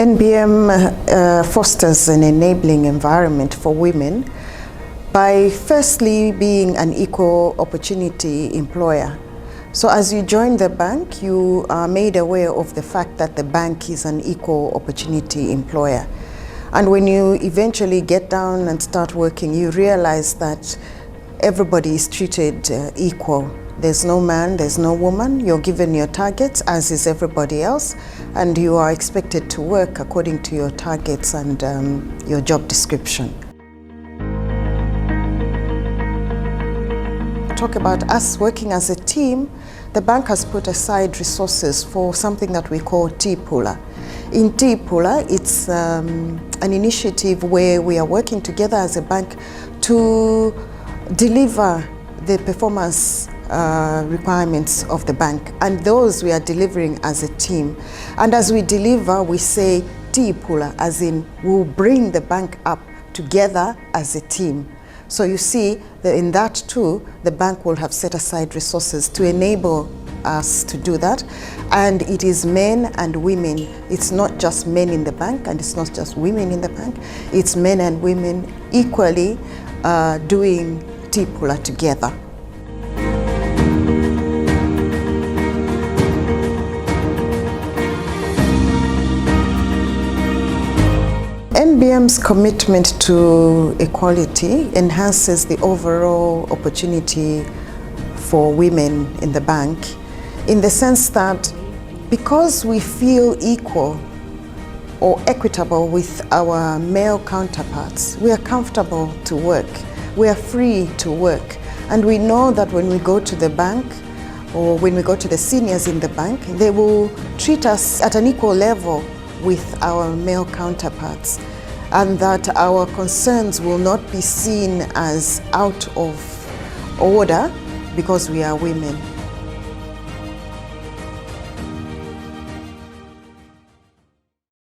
NBM fosters an enabling environment for women by firstly being an equal opportunity employer. So as you join the bank, you are made aware of the fact that the bank is an equal opportunity employer. And when you eventually get down and start working, you realize that everybody is treated equal. There's no man, there's no woman. You're given your targets, as is everybody else, and you are expected to work according to your targets and your job description. Talk about us working as a team. The bank has put aside resources for something that we call Tiiphula. In Tiiphula, it's an initiative where we are working together as a bank to deliver the performance requirements of the bank, and those we are delivering as a team. And as we deliver, we say Tiiphula, as in we'll bring the bank up together as a team. So you see that in that too, the bank will have set aside resources to enable us to do that. And it is men and women. It's not just men in the bank, and it's not just women in the bank. It's men and women equally doing Tiiphula together. NBM's commitment to equality enhances the overall opportunity for women in the bank, in the sense that because we feel equal or equitable with our male counterparts, we are comfortable to work, we are free to work, and we know that when we go to the bank or when we go to the seniors in the bank, they will treat us at an equal level with our male counterparts, and that our concerns will not be seen as out of order because we are women.